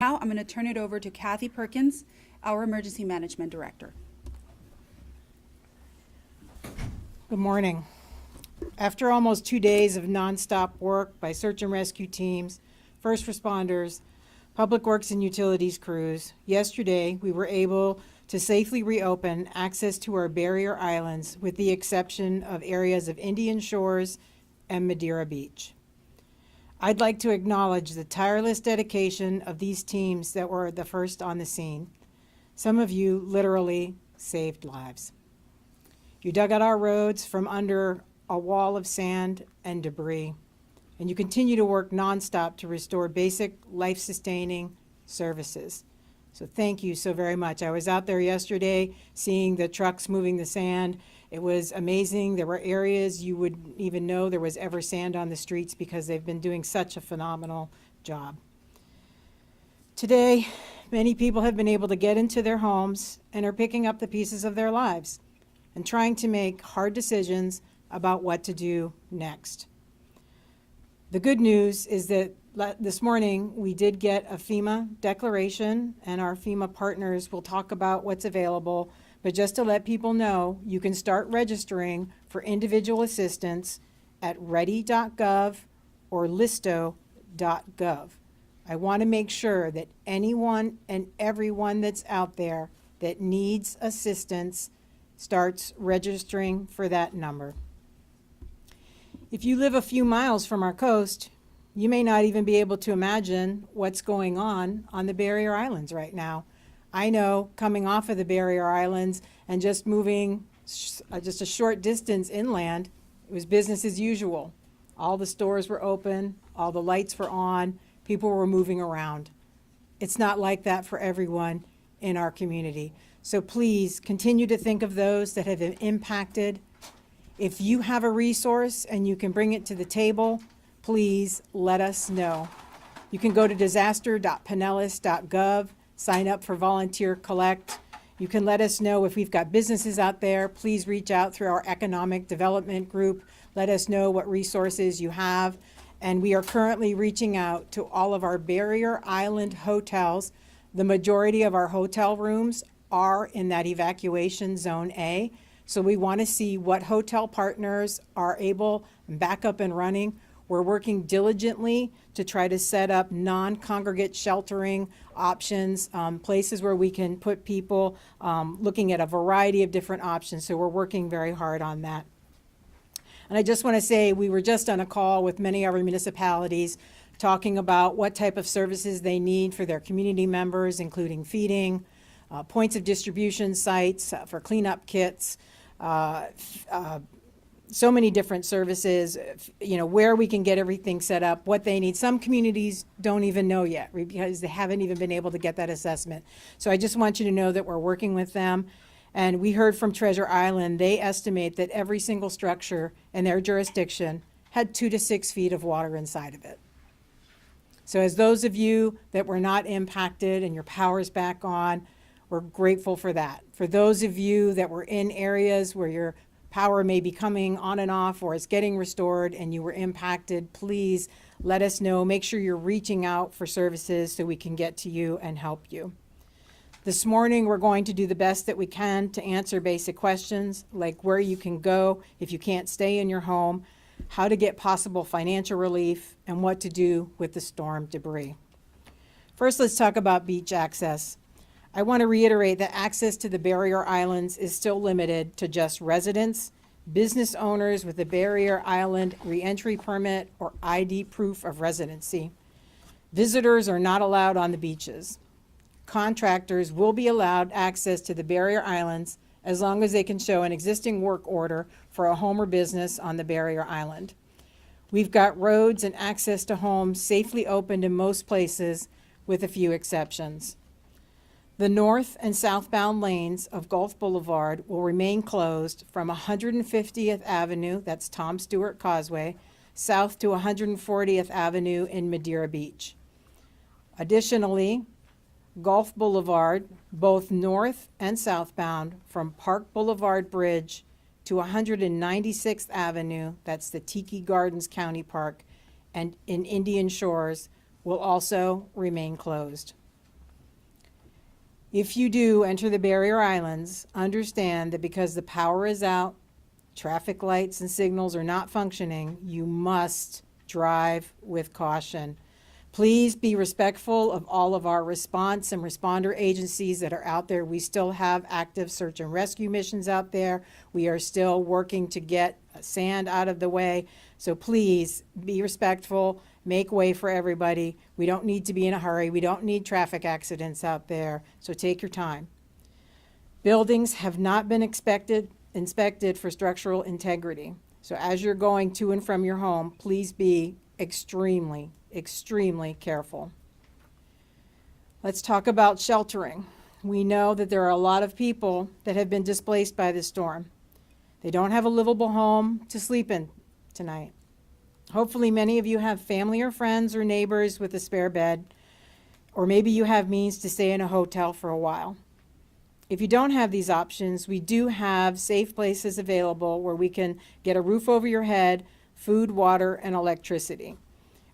Now I'm going to turn it over to Kathy Perkins, our Emergency Management Director. Good morning. After almost 2 days of nonstop work by search and rescue teams, first responders, public works and utilities crews, yesterday we were able to safely reopen access to our barrier islands with the exception of areas of Indian Shores and Madeira Beach. I'd like to acknowledge the tireless dedication of these teams that were the first on the scene. Some of you literally saved lives. You dug out our roads from under a wall of sand and debris, and you continue to work nonstop to restore basic life-sustaining services. So thank you so very much. I was out there yesterday seeing the trucks moving the sand. It was amazing. There were areas you wouldn't even know there was ever sand on the streets because they've been doing such a phenomenal job. Today, many people have been able to get into their homes and are picking up the pieces of their lives and trying to make hard decisions about what to do next. The good news is that this morning we did get a FEMA declaration, and our FEMA partners will talk about what's available. But just to let people know, you can start registering for individual assistance at ready.gov or listo.gov. I want to make sure that anyone and everyone that's out there that needs assistance starts registering for that number. If you live a few miles from our coast, you may not even be able to imagine what's going on the barrier islands right now. I know coming off of the barrier islands and just moving just a short distance inland, it was business as usual. All the stores were open, all the lights were on, people were moving around. It's not like that for everyone in our community. So please continue to think of those that have been impacted. If you have a resource and you can bring it to the table, please let us know. You can go to disaster.pinellas.gov, sign up for Volunteer Collect. You can let us know if we've got businesses out there. Please reach out through our economic development group. Let us know what resources you have. And we are currently reaching out to all of our barrier island hotels. The majority of our hotel rooms are in that evacuation zone A. So we want to see what hotel partners are able and back up and running. We're working diligently to try to set up non-congregate sheltering options, places where we can put people, looking at a variety of different options. So we're working very hard on that. And I just want to say we were just on a call with many of our municipalities talking about what type of services they need for their community members, including feeding, points of distribution sites for cleanup kits, so many different services, where we can get everything set up, what they need. Some communities don't even know yet because they haven't even been able to get that assessment. So I just want you to know that we're working with them. And we heard from Treasure Island, they estimate that every single structure in their jurisdiction had 2 to 6 feet of water inside of it. So as those of you that were not impacted and your power's back on, we're grateful for that. For those of you that were in areas where your power may be coming on and off or it's getting restored and you were impacted, please let us know. Make sure you're reaching out for services so we can get to you and help you. This morning, we're going to do the best that we can to answer basic questions like where you can go if you can't stay in your home, how to get possible financial relief, and what to do with the storm debris. First, let's talk about beach access. I want to reiterate that access to the barrier islands is still limited to just residents, business owners with a barrier island reentry permit or ID proof of residency. Visitors are not allowed on the beaches. Contractors will be allowed access to the barrier islands as long as they can show an existing work order for a home or business on the barrier island. We've got roads and access to homes safely opened in most places with a few exceptions. The north and southbound lanes of Gulf Boulevard will remain closed from 150th Avenue, that's Tom Stewart Causeway, south to 140th Avenue in Madeira Beach. Additionally, Gulf Boulevard, both north and southbound, from Park Boulevard Bridge to 196th Avenue, that's the Tiki Gardens County Park, and in Indian Shores, will also remain closed. If you do enter the barrier islands, understand that because the power is out, traffic lights and signals are not functioning, you must drive with caution. Please be respectful of all of our response and responder agencies that are out there. We still have active search and rescue missions out there. We are still working to get sand out of the way. So please be respectful, make way for everybody. We don't need to be in a hurry. We don't need traffic accidents out there. So take your time. Buildings have not been inspected for structural integrity. So as you're going to and from your home, please be extremely careful. Let's talk about sheltering. We know that there are a lot of people that have been displaced by this storm. They don't have a livable home to sleep in tonight. Hopefully many of you have family or friends or neighbors with a spare bed, or maybe you have means to stay in a hotel for a while. If you don't have these options, we do have safe places available where we can get a roof over your head, food, water, and electricity.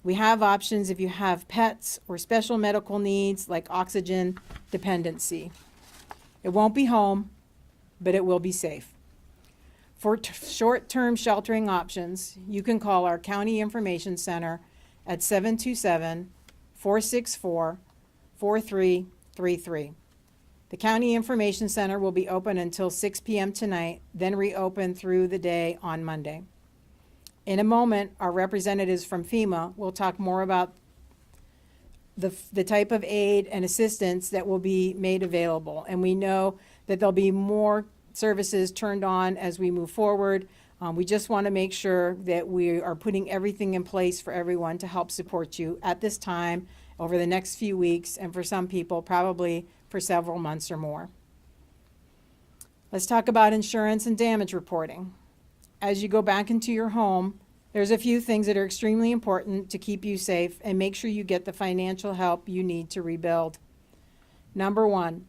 We have options if you have pets or special medical needs like oxygen dependency. It won't be home, but it will be safe. For short-term sheltering options, you can call our County Information Center at 727-464-4333. The County Information Center will be open until 6 p.m. tonight, then reopen through the day on Monday. In a moment, our representatives from FEMA will talk more about the type of aid and assistance that will be made available. And we know that there'll be more services turned on as we move forward. We just want to make sure that we are putting everything in place for everyone to help support you at this time, over the next few weeks, and for some people, probably for several months or more. Let's talk about insurance and damage reporting. As you go back into your home, there's a few things that are extremely important to keep you safe and make sure you get the financial help you need to rebuild. Number one,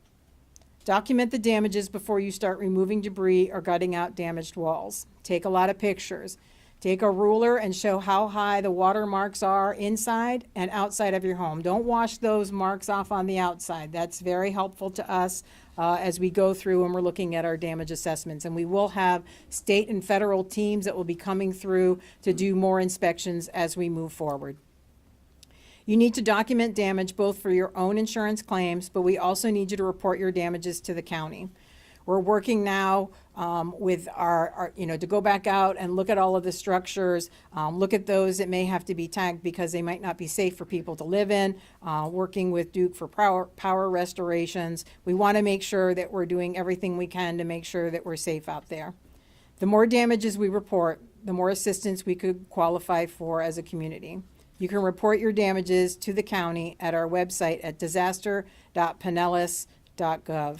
document the damages before you start removing debris or gutting out damaged walls. Take a lot of pictures. Take a ruler and show how high the water marks are inside and outside of your home. Don't wash those marks off on the outside. That's very helpful to us as we go through and we're looking at our damage assessments. And we will have state and federal teams that will be coming through to do more inspections as we move forward. You need to document damage both for your own insurance claims, but we also need you to report your damages to the county. We're working now with our to go back out and look at all of the structures, look at those that may have to be tagged because they might not be safe for people to live in, working with Duke for power restorations. We want to make sure that we're doing everything we can to make sure that we're safe out there. The more damages we report, the more assistance we could qualify for as a community. You can report your damages to the county at our website at disaster.pinellas.gov.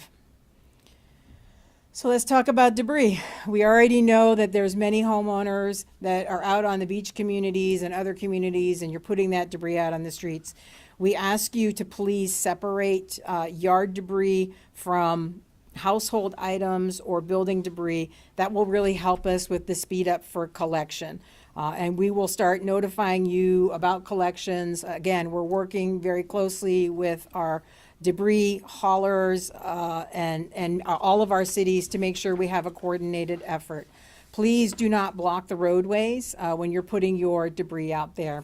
So let's talk about debris. We already know that there's many homeowners that are out on the beach communities and other communities, and you're putting that debris out on the streets. We ask you to please separate yard debris from household items or building debris. That will really help us with the speed up for collection. And we will start notifying you about collections. Again, we're working very closely with our debris haulers and all of our cities to make sure we have a coordinated effort. Please do not block the roadways when you're putting your debris out there,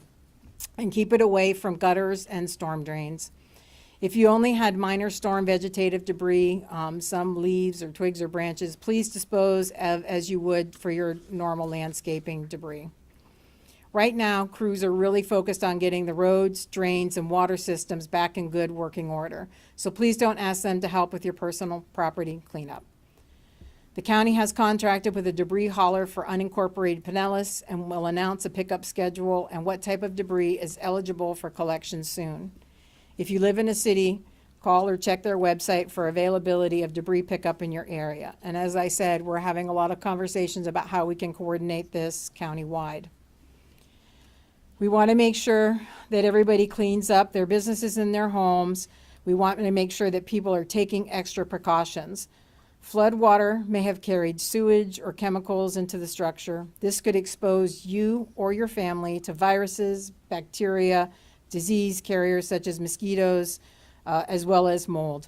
and keep it away from gutters and storm drains. If you only had minor storm vegetative debris, some leaves or twigs or branches, please dispose of as you would for your normal landscaping debris. Right now, crews are really focused on getting the roads, drains, and water systems back in good working order. So please don't ask them to help with your personal property cleanup. The county has contracted with a debris hauler for unincorporated Pinellas and will announce a pickup schedule and what type of debris is eligible for collection soon. If you live in a city, call or check their website for availability of debris pickup in your area. And as I said, we're having a lot of conversations about how we can coordinate this countywide. We want to make sure that everybody cleans up their businesses and their homes. We want to make sure that people are taking extra precautions. Flood water may have carried sewage or chemicals into the structure. This could expose you or your family to viruses, bacteria, disease carriers such as mosquitoes, as well as mold.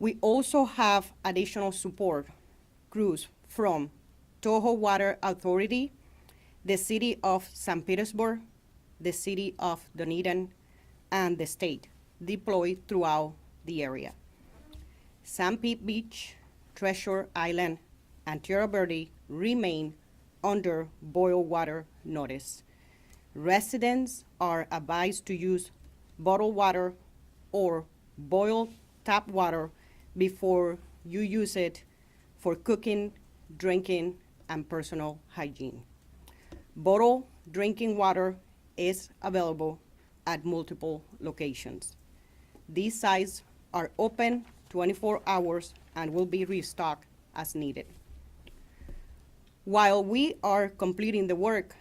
We also have additional support crews from Toho Water Authority, the City of St. Petersburg, the City of Dunedin, and the state deployed throughout the area. St. Pete Beach, Treasure Island, and Tierra Verde remain under boil water notice. Residents are advised to use bottled water or boiled tap water before you use it for cooking, drinking, and personal hygiene. Bottled drinking water is available at multiple locations. These sites are open 24 hours and will be restocked as needed. While we are completing the work,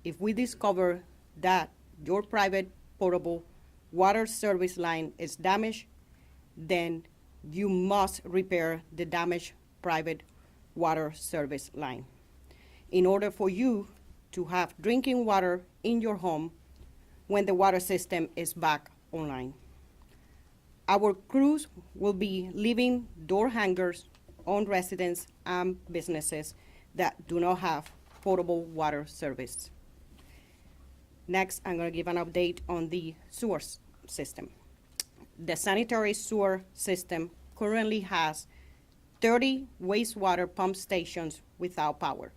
if we discover that your private potable water service line is damaged, then you must repair the damaged private water service line in order for you to have drinking water in your home when the water system is back online. Our crews will be leaving door hangers on residents and businesses that do not have potable water service. Next, I'm going to give an update on the sewer system. The sanitary sewer system currently has 30 wastewater pump stations without power.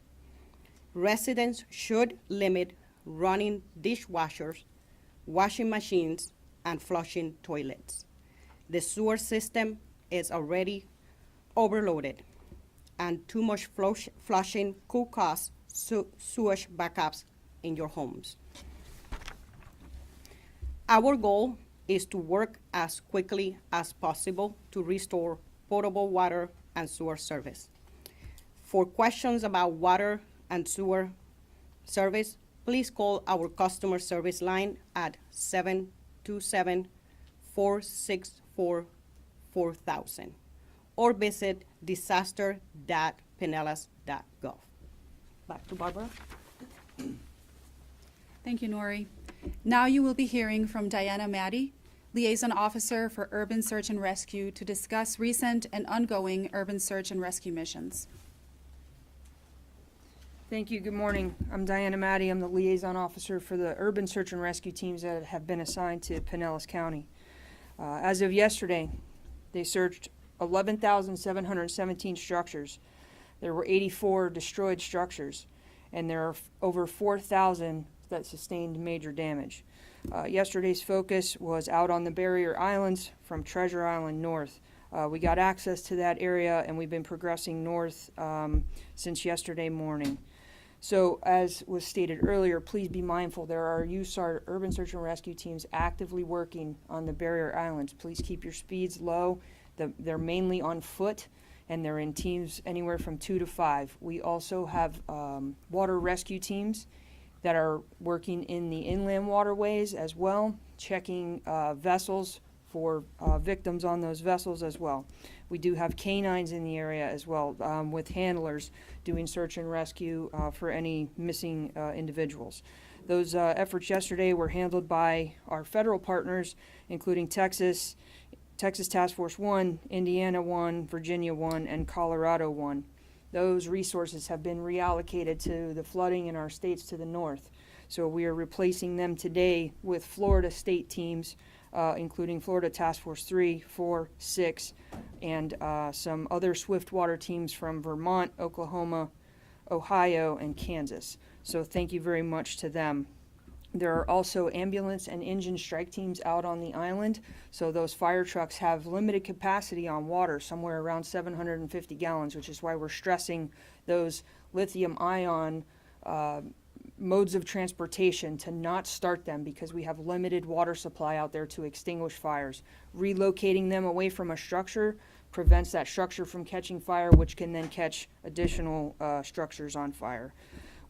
Residents should limit running dishwashers, washing machines, and flushing toilets. The sewer system is already overloaded, and too much flushing could cause sewage backups in your homes. Our goal is to work as quickly as possible to restore potable water and sewer service. For questions about water and sewer service, please call our customer service line at 727-464-4000 or visit disaster.pinellas.gov. Back to Barbara. Thank you, Nori. Now you will be hearing from Diana Maddie, Liaison Officer for Urban Search and Rescue, to discuss recent and ongoing urban search and rescue missions. Thank you. Good morning. I'm Diana Maddie. I'm the liaison officer for the urban search and rescue teams that have been assigned to Pinellas County. As of yesterday, they searched 11,717 structures. There were 84 destroyed structures, and there are over 4,000 that sustained major damage. Yesterday's focus was out on the barrier islands from Treasure Island north. We got access to that area, and we've been progressing north since yesterday morning. So as was stated earlier, please be mindful there are USAR urban search and rescue teams actively working on the barrier islands. Please keep your speeds low. They're mainly on foot, and they're in teams anywhere from 2 to 5. We also have water rescue teams that are working in the inland waterways as well, checking vessels for victims on those vessels as well. We do have canines in the area as well, with handlers doing search and rescue for any missing individuals. Those efforts yesterday were handled by our federal partners, including Texas Task Force 1, Indiana 1, Virginia 1, and Colorado 1. Those resources have been reallocated to the flooding in our states to the north. So we are replacing them today with Florida state teams, including Florida Task Force 3, 4, 6, and some other swiftwater teams from Vermont, Oklahoma, Ohio, and Kansas. So thank you very much to them. There are also ambulance and engine strike teams out on the island. So those fire trucks have limited capacity on water, somewhere around 750 gallons, which is why we're stressing those lithium-ion modes of transportation to not start them, because we have limited water supply out there to extinguish fires. Relocating them away from a structure prevents that structure from catching fire, which can then catch additional structures on fire.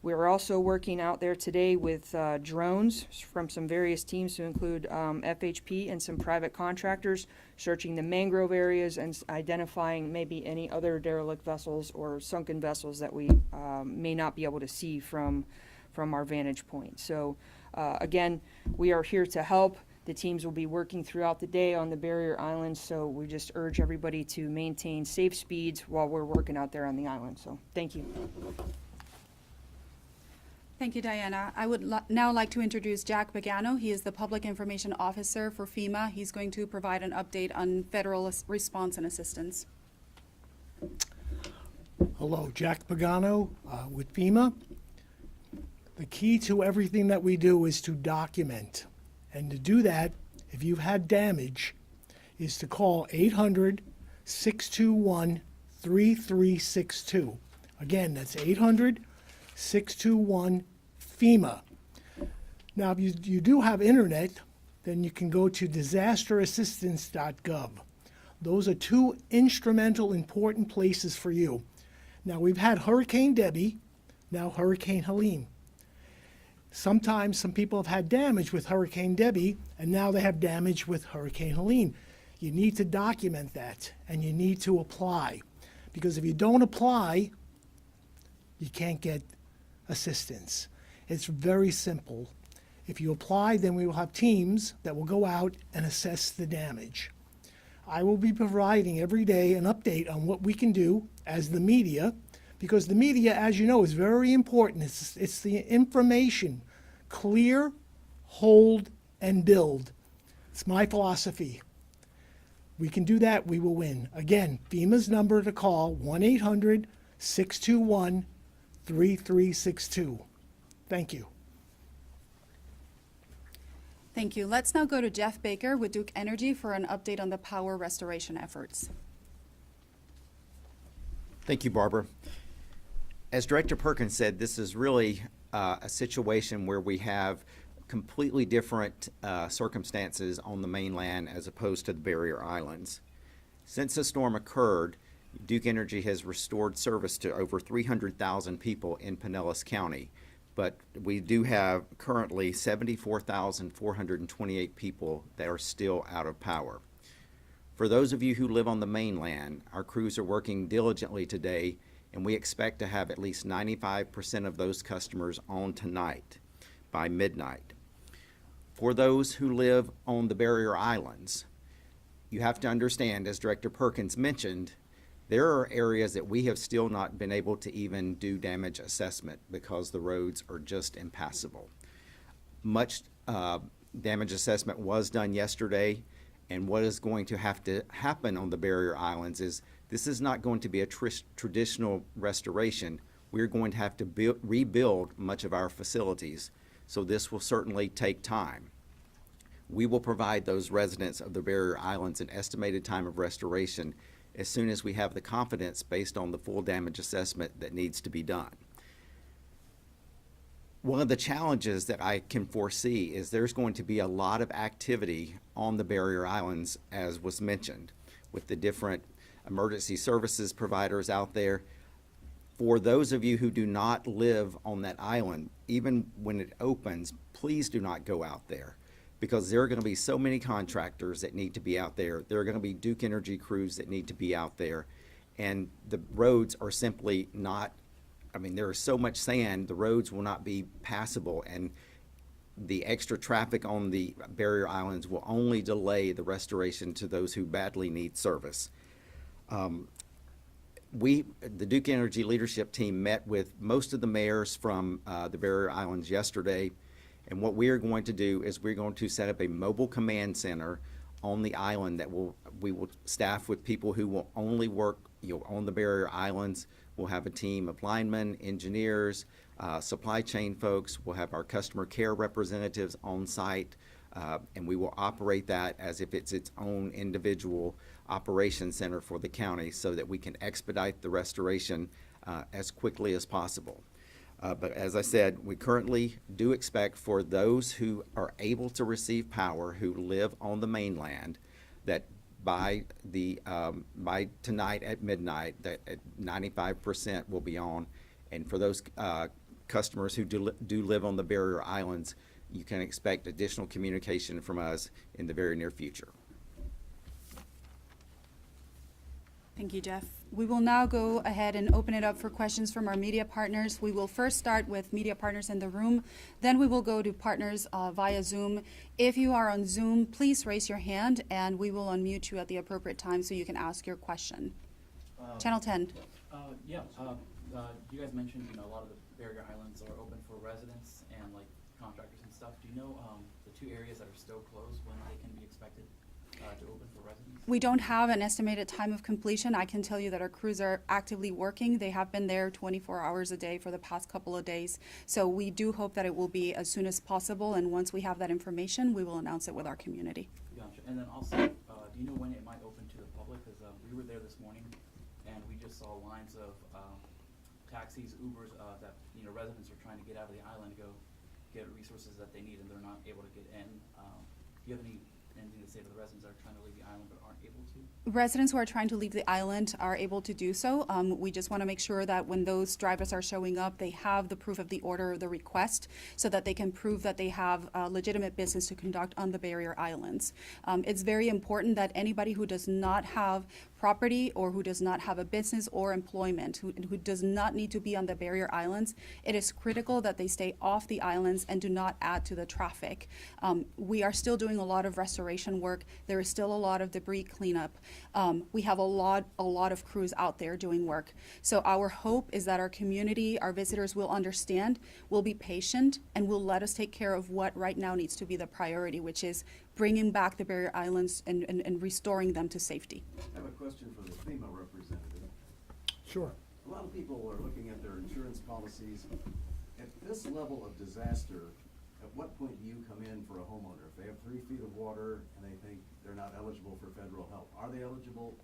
We're also working out there today with drones from some various teams, to include FHP and some private contractors, searching the mangrove areas and identifying maybe any other derelict vessels or sunken vessels that we may not be able to see from our vantage point. So again, we are here to help. The teams will be working throughout the day on the barrier islands, so we just urge everybody to maintain safe speeds while we're working out there on the island. So thank you. Thank you, Diana. I would now like to introduce Jack Pagano. He is the Public Information Officer for FEMA. He's going to provide an update on federal response and assistance. Hello, Jack Pagano with FEMA. The key to everything that we do is to document. And to do that, if you've had damage, is to call 800-621-3362. Again, that's 800-621-FEMA. Now, if you do have internet, then you can go to disasterassistance.gov. Those are two instrumental, important places for you. Now, we've had Hurricane Debbie, now Hurricane Helene. Sometimes some people have had damage with Hurricane Debbie, and now they have damage with Hurricane Helene. You need to document that, and you need to apply. Because if you don't apply, you can't get assistance. It's very simple. If you apply, then we will have teams that will go out and assess the damage. I will be providing every day an update on what we can do as the media, because the media, as you know, is very important. It's the information. Clear, hold, and build. It's my philosophy. We can do that, we will win. Again, FEMA's number to call, 1-800-621-3362. Thank you. Thank you. Let's now go to Jeff Baker with Duke Energy for an update on the power restoration efforts. Thank you, Barbara. As Director Perkins said, this is really a situation where we have completely different circumstances on the mainland as opposed to the barrier islands. Since the storm occurred, Duke Energy has restored service to over 300,000 people in Pinellas County, but we do have currently 74,428 people that are still out of power. For those of you who live on the mainland, our crews are working diligently today, and we expect to have at least 95% of those customers on tonight by midnight. For those who live on the barrier islands, you have to understand, as Director Perkins mentioned, there are areas that we have still not been able to even do damage assessment because the roads are just impassable. Much damage assessment was done yesterday, and what is going to have to happen on the barrier islands is this is not going to be a traditional restoration. We're going to have to rebuild much of our facilities, so this will certainly take time. We will provide those residents of the barrier islands an estimated time of restoration as soon as we have the confidence based on the full damage assessment that needs to be done. One of the challenges that I can foresee is there's going to be a lot of activity on the barrier islands, as was mentioned, with the different emergency services providers out there. For those of you who do not live on that island, even when it opens, please do not go out there, because there are going to be so many contractors that need to be out there. There are going to be Duke Energy crews that need to be out there, and the roads are simply not, I mean, there is so much sand, the roads will not be passable, and the extra traffic on the barrier islands will only delay the restoration to those who badly need service. The Duke Energy leadership team met with most of the mayors from the barrier islands yesterday. And what we are going to do is we're going to set up a mobile command center on the island that we will staff with people who will only work on the barrier islands. We'll have a team of linemen, engineers, supply chain folks. We'll have our customer care representatives on site, and we will operate that as if it's its own individual operation center for the county so that we can expedite the restoration as quickly as possible. But as I said, we currently do expect for those who are able to receive power who live on the mainland that by tonight at midnight that 95% will be on. And for those customers who do live on the barrier islands, you can expect additional communication from us in the very near future. Thank you, Jeff. We will now go ahead and open it up for questions from our media partners. We will first start with media partners in the room, then we will go to partners via Zoom. If you are on Zoom, please raise your hand and we will unmute you at the appropriate time so you can ask your question. Channel 10. You guys mentioned, a lot of the barrier islands are open for residents and like contractors and stuff. Do you know the two areas that are still closed, when they can be expected to open for residents? We don't have an estimated time of completion. I can tell you that our crews are actively working. They have been there 24 hours a day for the past couple of days. So we do hope that it will be as soon as possible, and once we have that information, we will announce it with our community. Gotcha. And then also, do you know when it might open to the public? Because we were there this morning, and we just saw lines of taxis, Ubers, that residents are trying to get out of the island to go get resources that they need, and they're not able to get in. Do you have anything to say to the residents that are trying to leave the island but aren't able to? Residents who are trying to leave the island are able to do so. We just want to make sure that when those drivers are showing up, they have the proof of the order or the request so that they can prove that they have legitimate business to conduct on the barrier islands. It's very important that anybody who does not have property or who does not have a business or employment, who does not need to be on the barrier islands, it is critical that they stay off the islands and do not add to the traffic. We are still doing a lot of restoration work. There is still a lot of debris cleanup. We have a lot of crews out there doing work. So our hope is that our community, our visitors will understand, will be patient, and will let us take care of what right now needs to be the priority, which is bringing back the barrier islands and restoring them to safety. I have a question for the FEMA representative. Sure. A lot of people are looking at their insurance policies. At this level of disaster, at what point do you come in for a homeowner? If they have 3 feet of water and they think they're not eligible for federal help, are they eligible?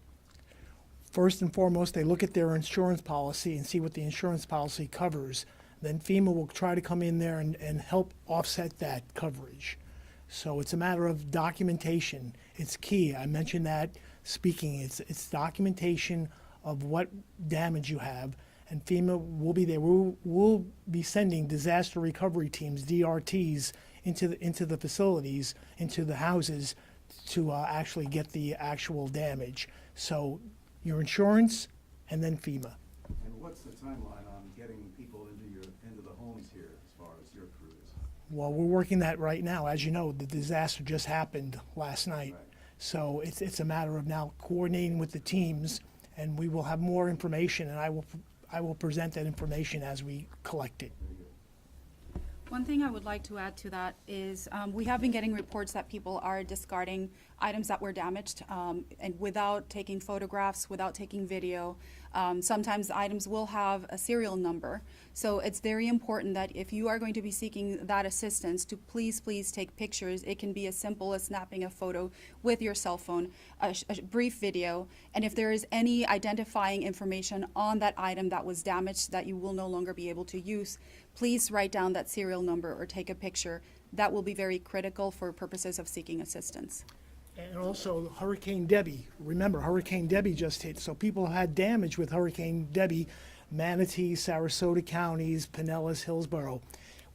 First and foremost, they look at their insurance policy and see what the insurance policy covers. Then FEMA will try to come in there and help offset that coverage. So it's a matter of documentation. It's key. I mentioned that speaking. It's documentation of what damage you have, and FEMA will be there. We'll be sending disaster recovery teams, DRTs, into the facilities, into the houses, to actually get the actual damage. So your insurance, and then FEMA. And what's the timeline on getting people into the homes here as far as your crew is? Well, we're working that right now. As you know, the disaster just happened last night. Right. So it's a matter of now coordinating with the teams, and we will have more information, and I will present that information as we collect it. Very good. One thing I would like to add to that is we have been getting reports that people are discarding items that were damaged and without taking photographs, without taking video. Sometimes the items will have a serial number. So it's very important that if you are going to be seeking that assistance, to please take pictures. It can be as simple as snapping a photo with your cell phone, a brief video, and if there is any identifying information on that item that was damaged that you will no longer be able to use, please write down that serial number or take a picture. That will be very critical for purposes of seeking assistance. And also Hurricane Debbie. Remember, Hurricane Debbie just hit, so people had damage with Hurricane Debbie, Manatee, Sarasota counties, Pinellas, Hillsborough.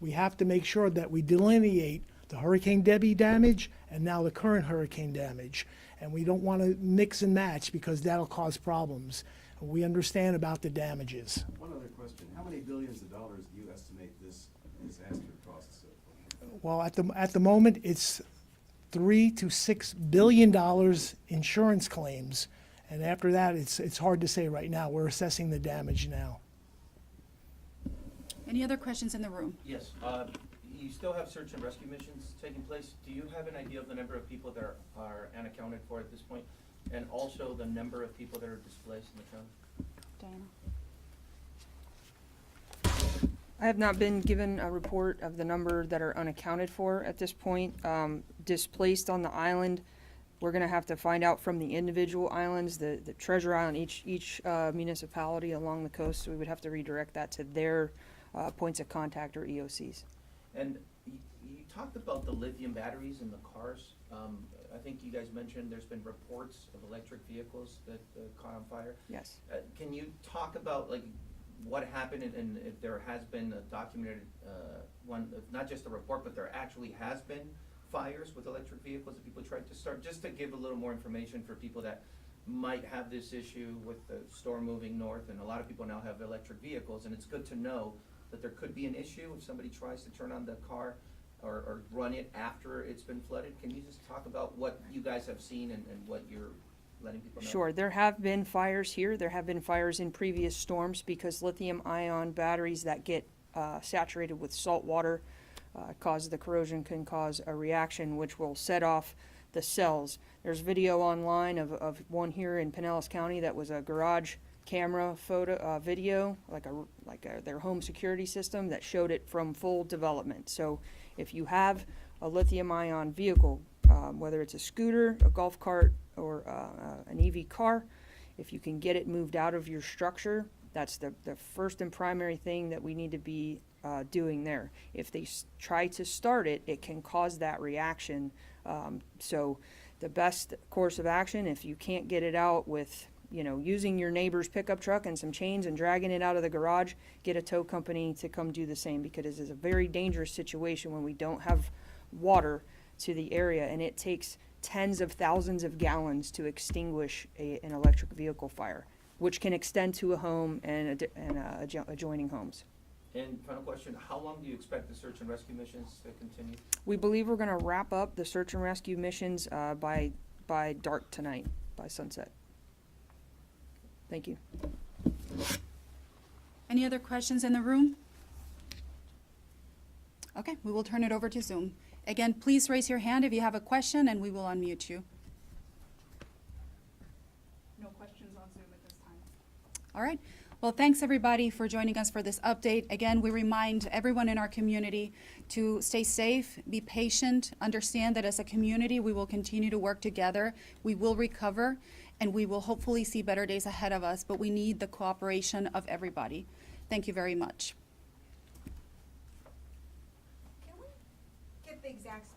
We have to make sure that we delineate the Hurricane Debbie damage and now the current hurricane damage. And we don't want to mix and match because that'll cause problems. We understand about the damages. One other question. How many billions of dollars do you estimate this disaster costs so far? Well, at the moment, it's $3 to $6 billion insurance claims, and after that, it's hard to say right now. We're assessing the damage now. Any other questions in the room? Yes, you still have search and rescue missions taking place. Do you have an idea of the number of people that are unaccounted for at this point? And also the number of people that are displaced in the county? Diana? I have not been given a report of the number that are unaccounted for at this point. Displaced on the island, we're gonna have to find out from the individual islands, the Treasure Island, each municipality along the coast, so we would have to redirect that to their points of contact or EOCs. And you talked about the lithium batteries in the cars. I think you guys mentioned there's been reports of electric vehicles that caught on fire. Yes. Can you talk about like what happened and if there has been a documented one, not just a report, but there actually has been fires with electric vehicles that people tried to start, just to give a little more information for people that might have this issue with the storm moving north, and a lot of people now have electric vehicles, and it's good to know that there could be an issue if somebody tries to turn on the car or run it after it's been flooded. Can you just talk about what you guys have seen and what you're letting people know? Sure, there have been fires here. There have been fires in previous storms because lithium-ion batteries that get saturated with salt water cause the corrosion, can cause a reaction which will set off the cells. There's video online of one here in Pinellas County that was a garage camera photo video, their home security system that showed it from full development. So if you have a lithium-ion vehicle, whether it's a scooter, a golf cart, or an EV car, if you can get it moved out of your structure, that's the first and primary thing that we need to be doing there. If they try to start it, it can cause that reaction. So the best course of action, if you can't get it out with, using your neighbor's pickup truck and some chains and dragging it out of the garage, get a tow company to come do the same, because it is a very dangerous situation when we don't have water to the area, and it takes tens of thousands of gallons to extinguish an electric vehicle fire, which can extend to a home and adjoining homes. And final question, how long do you expect the search and rescue missions to continue? We believe we're going to wrap up the search and rescue missions by dark tonight, by sunset. Thank you. Any other questions in the room? Okay, we will turn it over to Zoom. Again, please raise your hand if you have a question and we will unmute you. No questions on Zoom at this time. All right. Well, thanks everybody for joining us for this update. Again, we remind everyone in our community to stay safe, be patient, understand that as a community we will continue to work together. We will recover and we will hopefully see better days ahead of us, but we need the cooperation of everybody. Thank you very much. Can we get the exact